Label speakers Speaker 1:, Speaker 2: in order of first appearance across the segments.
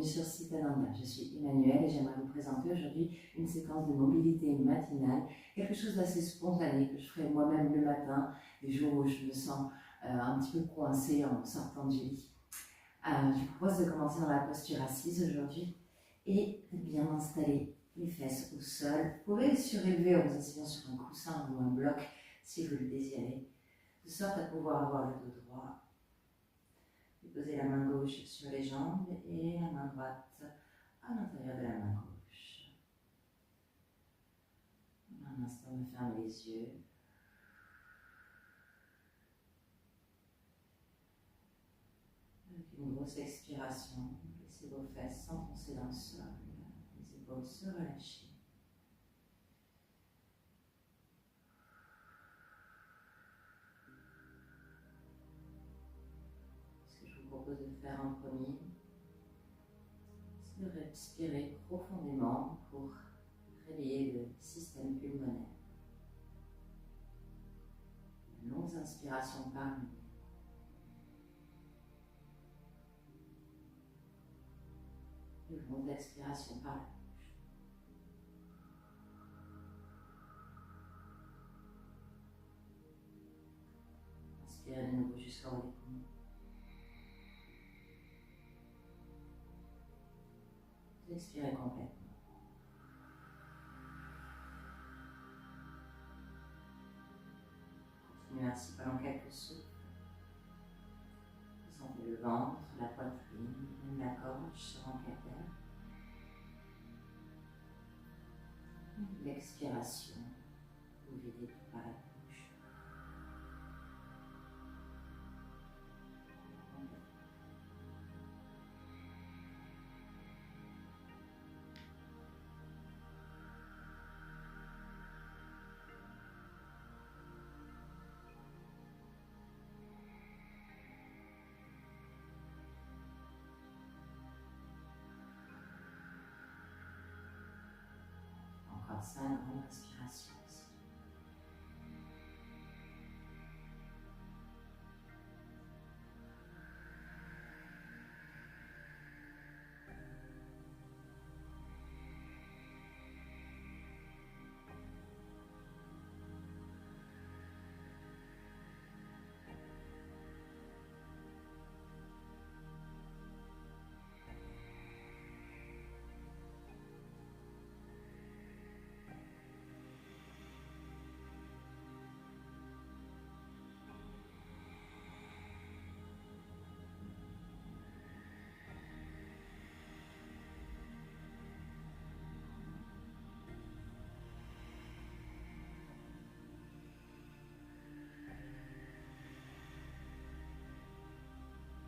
Speaker 1: bienvenue sur Sitananda. Je suis Emmanuelle et j'aimerais vous présenter aujourd'hui une séquence de mobilité matinale, quelque chose d'assez spontané que je ferai moi-même le matin, les jours où je me sens un petit peu coincée en sortant du lit. Je vous propose de commencer dans la posture assise aujourd'hui et de bien installer les fesses au sol. Vous pouvez surélever en vous asseyant sur un coussin ou un bloc si vous le désirez, de sorte à pouvoir avoir le dos droit. Posez la main gauche sur les jambes et la main droite à l'intérieur de la main gauche. Un instant, me fermez les yeux. Avec une grosse expiration, laissez vos fesses s'enfoncer dans le sol, les épaules se relâcher. Ce que je vous propose de faire en premier, c'est de respirer profondément pour réveiller le système pulmonaire. Une longue inspiration par le nez. Une longue expiration par la bouche. Inspirez de nouveau jusqu'en haut des poumons. Expirez complètement. Continuez ainsi pendant quelques souffles. Vous sentez le ventre, la poitrine, même la gorge se remplir d'air. L'expiration, vous videz tout par la bouche. Encore 5 grandes respirations ici.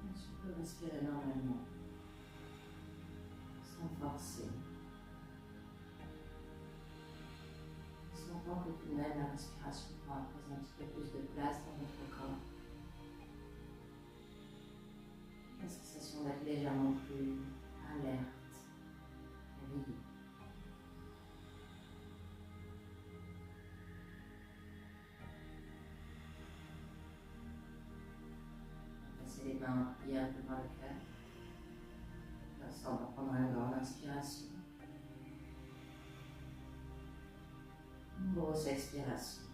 Speaker 1: Ensuite, vous respirez normalement, sans forcer. Sentant que tout de même la respiration prend un petit peu plus de place dans votre corps. La sensation d'être légèrement plus alerte, réveillée. Passez les mains en prière devant le cœur. On va prendre une grande inspiration. Une grosse expiration.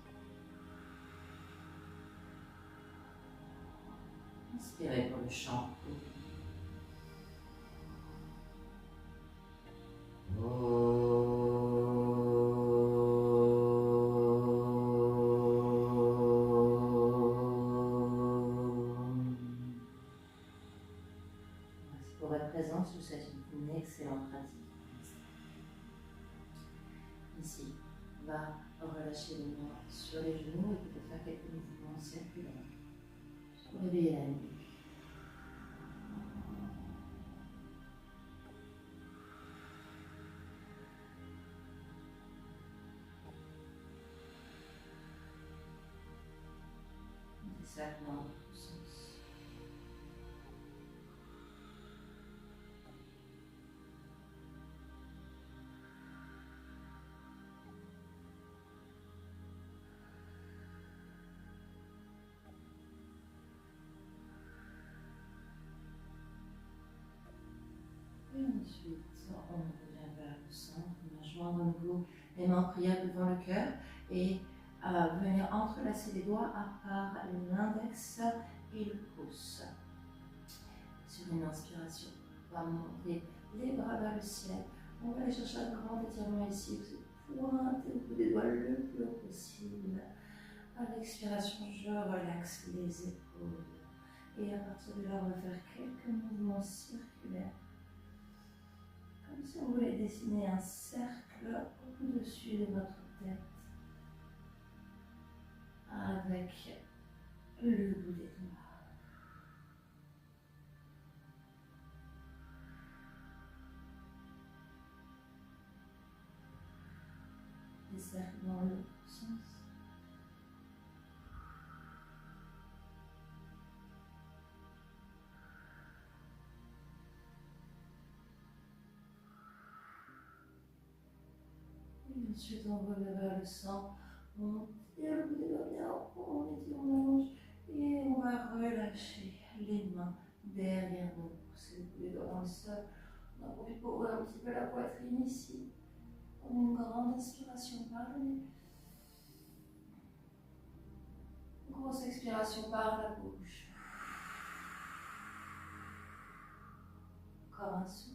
Speaker 1: Inspirez pour le chant. Pour votre présence, je vous souhaite une excellente pratique. Ici, on va relâcher les mains sur les genoux et peut-être faire quelques mouvements circulaires pour réveiller la nuque. Des cercles dans le sens. ensuite, on revient vers le centre. On va joindre à nouveau les mains en prière devant le cœur et venir entrelacer les doigts à part l'index et le pouce. Sur une inspiration, on va monter les bras vers le ciel. On va aller chercher un grand étirement ici. Vous pointez au bout des doigts le plus haut possible. À l'expiration, je relaxe les épaules. Et à partir de là, on va faire quelques mouvements circulaires. Comme si on voulait dessiner un cercle au-dessus de votre tête. Avec le bout des doigts. Des cercles dans l'autre sens. Et ensuite, on revient vers le centre. On tire le bout des doigts bien, on étire, on allonge. Et on va relâcher les mains derrière nous. Pousser le bout des doigts dans le sol. On en profite pour ouvrir un petit peu la poitrine ici. Une grande inspiration par le nez. Grosse expiration par la bouche. Encore un souffle.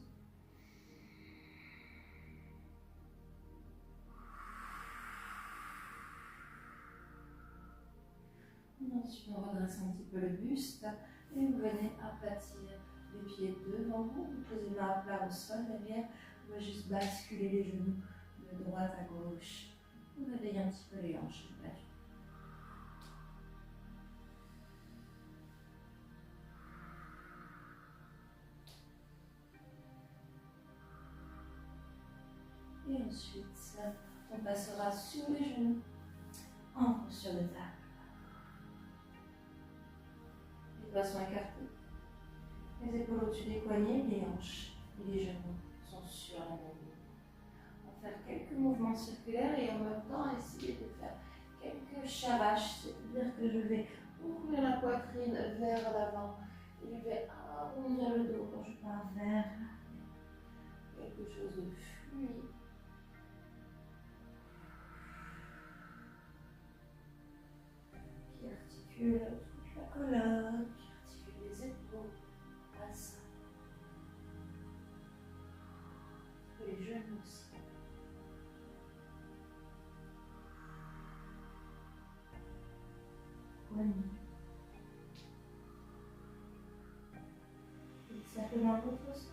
Speaker 1: Ensuite, on redresse un petit peu le buste et vous venez aplatir les pieds devant vous. Vous posez les mains à plat au sol derrière. Vous allez juste basculer les genoux de droite à gauche. Vous réveillez un petit peu les hanches. Et ensuite, on passera sur les genoux en posture de table. Les doigts sont écartés. Les épaules au-dessus des poignets, les hanches et les genoux sont sur la même ligne. On va faire quelques mouvements circulaires et en même temps essayer de faire quelques chavaches, c'est-à-dire que je vais ouvrir la poitrine vers l'avant et je vais arrondir le dos quand je pars vers quelque chose de fluide. Qui articule toute la colonne, qui articule les épaules, passe. Les genoux aussi. Poignets. Et cercle dans l'autre sens.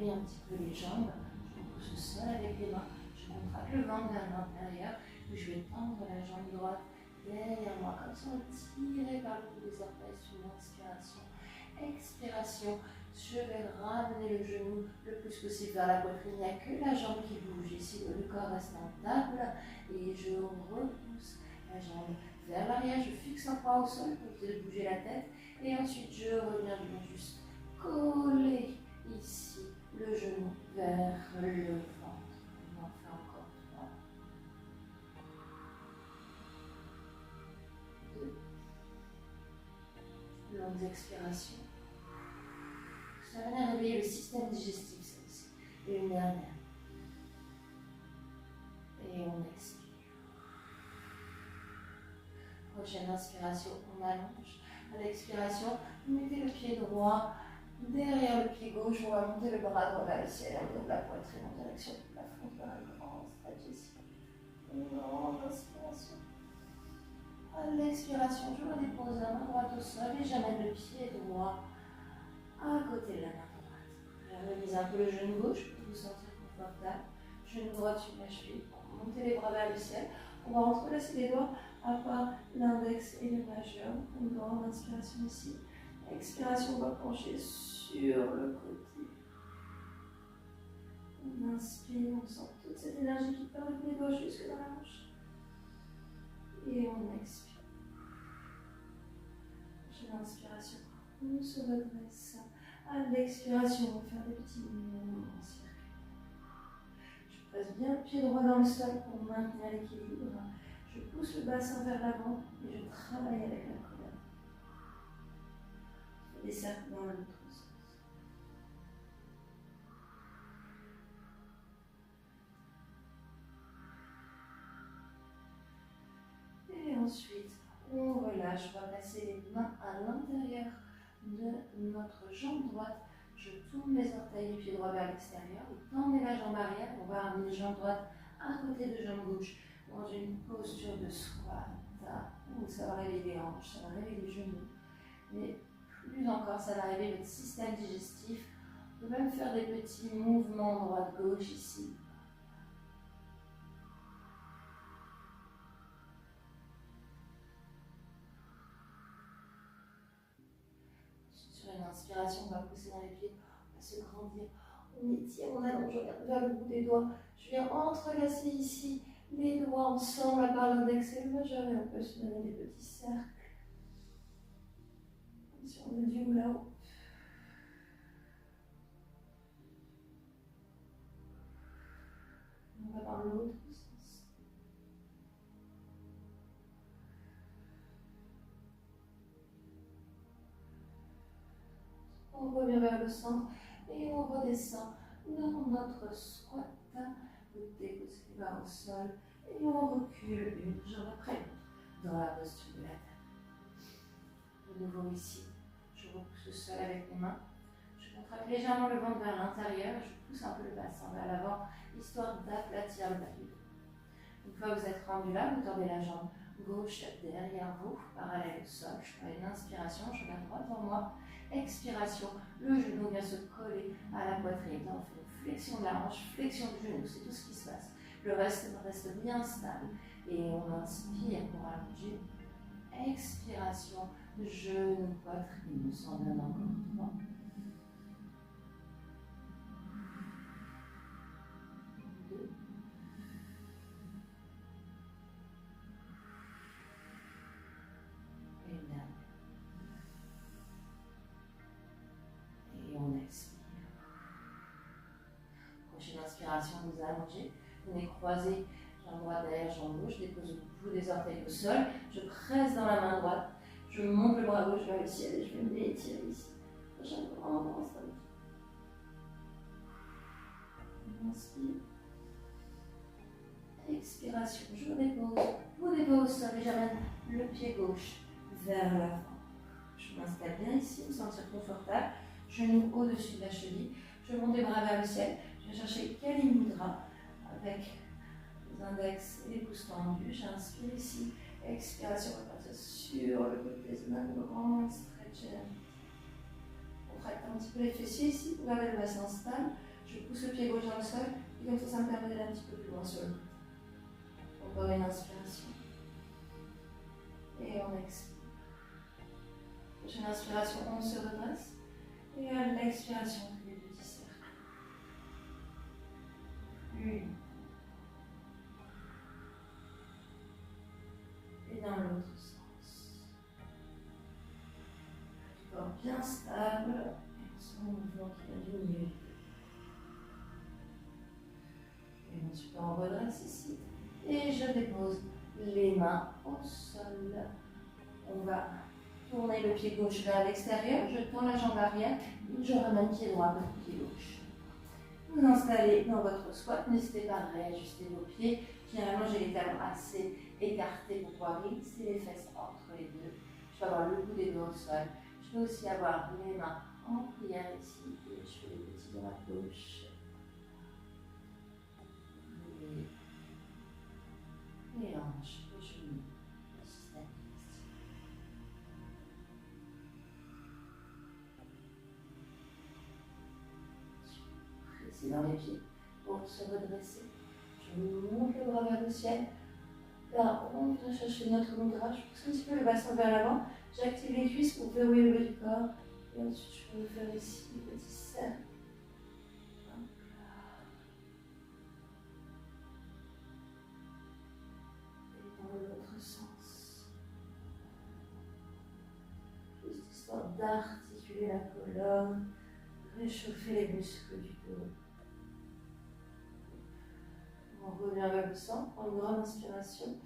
Speaker 1: Un petit peu les jambes, je pousse le sol avec les mains, je contracte le ventre vers l'intérieur, puis je vais tendre la jambe droite derrière moi, comme ça on tirer par le bout des orteils sur l'inspiration. Expiration, je vais ramener le genou le plus possible vers la poitrine, il n'y a que la jambe qui bouge ici, le corps reste en table et je repousse la jambe vers l'arrière, je fixe un poids au sol pour éviter de bouger la tête et ensuite je reviens, je vais juste coller ici le genou vers le ventre. On en fait encore 3. 2. Longues expirations. Ça va venir réveiller le système digestif, ça aussi. Et une dernière. Et on expire. Prochaine inspiration, on allonge. À l'expiration, mettez le pied droit derrière le pied gauche, on va monter le bras droit vers le ciel, on ouvre la poitrine en direction du plafond, faire une grande stretch ici. Une grande inspiration. À l'expiration, je redépose la main droite au sol et j'amène le pied droit à côté de la main droite. J'harmonise un peu le genou gauche pour vous sentir confortable. Genou droit sur la cheville, montez les bras vers le ciel. On va entrelacer les doigts à part l'index et le majeur. Une grande inspiration ici. Expiration, on va pencher sur le côté. On inspire, on sent toute cette énergie qui part du pied gauche jusque dans la hanche. Et on expire. Prochaine inspiration, on se redresse. À l'expiration, on va faire des petits mouvements en circuit. Je presse bien le pied droit dans le sol pour maintenir l'équilibre. Je pousse le bassin vers l'avant et je travaille avec la colonne. Je fais des cercles dans l'autre sens. Et ensuite, on relâche. On va passer les mains à l'intérieur de notre jambe droite. Je tourne les orteils du pied droit vers l'extérieur. Vous tendez la jambe arrière. On va amener jambe droite à côté de jambe gauche dans une posture de squat. Ça va réveiller les hanches, ça va réveiller les genoux. Mais plus encore, ça va réveiller votre système digestif. Vous pouvez même faire des petits mouvements droite-gauche ici. Sur une inspiration, on va pousser dans les pieds, on va se grandir. On étire, on allonge, on regarde vers le bout des doigts. Je viens entrelacer ici les doigts ensemble à part l'index et le majeur et on peut se donner des petits cercles. Comme si on est du là-haut. On va dans l'autre sens. On revient vers le centre et on redescend dans notre squat. Le dépose les mains au sol et on recule une jambe après dans la posture de la table. De nouveau ici, je repousse le sol avec mes mains. Je contracte légèrement le ventre vers l'intérieur. Je pousse un peu le bassin vers l'avant, histoire d'aplatir le bas du dos. Une fois que vous êtes rendu là, vous tendez la jambe gauche derrière vous, parallèle au sol. Je fais une inspiration, je regarde droit devant moi. Expiration, le genou vient se coller à la poitrine. On fait une flexion de la hanche, flexion du genou, c'est tout ce qui se passe. Le reste reste bien stable. Et on inspire pour allonger. Expiration, genou, poitrine, on s'en donne encore 3. Inspiration, vous allongez, vous les croisez, jambe droite derrière, jambe gauche, je dépose le bout des orteils au sol, je presse dans la main droite, je monte le bras gauche vers le ciel et je vais m'étirer ici. J'ai un grand sol. Inspire. Expiration, je dépose, vous déposez au sol et j'amène le pied gauche vers l'avant. Je m'installe bien ici, me sentir confortable, genou au-dessus de la cheville, je monte les bras vers le ciel. Je vais chercher Kali Mudra avec les index et les pouces tendus. J'inspire ici. Expiration, on va partir sur le côté des mains, grand stretch. On contracte un petit peu les fessiers ici pour garder le bassin stable. Je pousse le pied gauche dans le sol et comme ça me permet d'aller un petit peu plus loin sur le côté. Encore une inspiration. Et on expire. Prochaine inspiration, on se redresse. Et à l'expiration, on fait des petits cercles. Une. Et dans l'autre sens. Du corps bien stable. Et on sent le mouvement qui va diminuer. Et ensuite on redresse ici. Et je dépose les mains au sol. On va tourner le pied gauche vers l'extérieur. Je tends la jambe arrière. Et je ramène pied droit vers le pied gauche. Vous installez dans votre squat, n'hésitez pas à réajuster vos pieds. Généralement, j'ai les talons assez écartés pour pouvoir glisser les fesses entre les deux. Je peux avoir le bout des doigts au sol. Je peux aussi avoir les mains en prière ici. Et je fais les petits doigts à gauche. Les hanches, les genoux, le système digestif. Pressez dans les pieds pour se redresser. Je monte le bras vers le ciel. Là, on vient chercher notre mudra. Je pousse un petit peu le bassin vers l'avant. J'active les cuisses pour verrouiller le bas du corps. Et ensuite, je peux le faire ici, des petits cercles. d'articuler la colonne, réchauffer les muscles du dos. On revient vers le centre, prends une grande inspiration.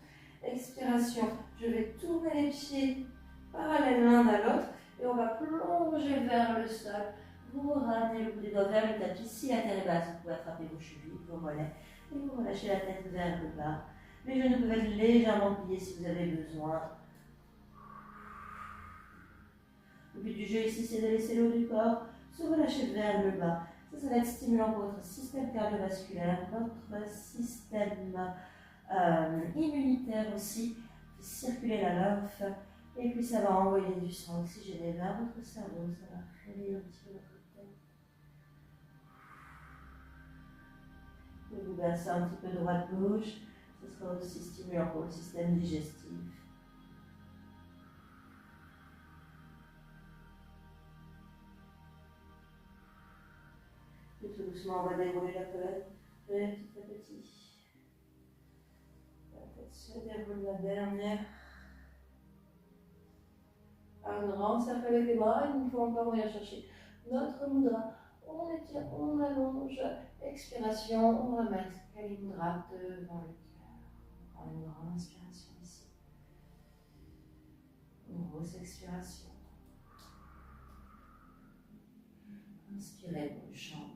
Speaker 1: Expiration, je vais tourner les pieds parallèles l'un à l'autre et on va plonger vers le sol. Vous ramenez le bout des doigts vers le tapis. Si la terre est basse, vous pouvez attraper vos chevilles, vos mollets et vous relâchez la tête vers le bas. Les genoux peuvent être légèrement pliés si vous avez besoin. Le but du jeu ici, c'est de laisser le haut du corps se relâcher vers le bas. Ça va être stimulant pour votre système cardiovasculaire, votre système immunitaire aussi, fait circuler la lymphe, et puis ça va envoyer du sang oxygéné vers votre cerveau, ça va réveiller un petit peu votre tête. Et vous baissez un petit peu droite-gauche, ce sera aussi stimulant pour le système digestif. Et tout doucement, on va dérouler la colonne petit à petit. La tête se déroule la dernière. Un grand cercle avec les bras, il faut encore venir chercher notre mudra. On étire, on allonge. Expiration, on remet Kali Mudra devant le cœur. On prend une grande inspiration ici. Une grosse expiration. Inspirez pour le chant.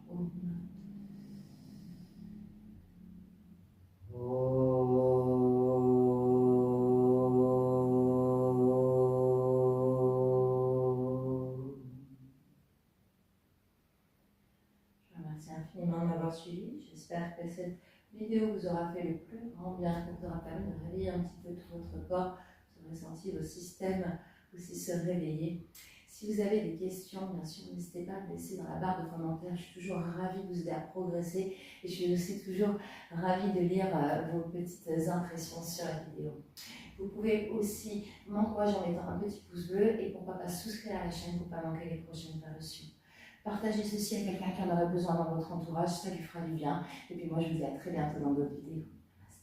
Speaker 1: Infiniment de m'avoir suivi. J'espère que cette vidéo vous aura fait le plus grand bien, vous aura permis de réveiller un petit peu tout votre corps, vous aurez senti vos systèmes aussi se réveiller. Si vous avez des questions, bien sûr, n'hésitez pas à me laisser dans la barre de commentaires. Je suis toujours ravie de vous aider à progresser et je suis aussi toujours ravie de lire vos petites impressions sur la vidéo. Vous pouvez aussi m'encourager en mettant un petit pouce bleu et pourquoi pas souscrire à la chaîne pour ne pas manquer les prochaines parutions. Partagez ceci à quelqu'un qui en aurait besoin dans votre entourage, ça lui fera du bien. Et puis moi, je vous dis à très bientôt dans d'autres vidéos. Merci.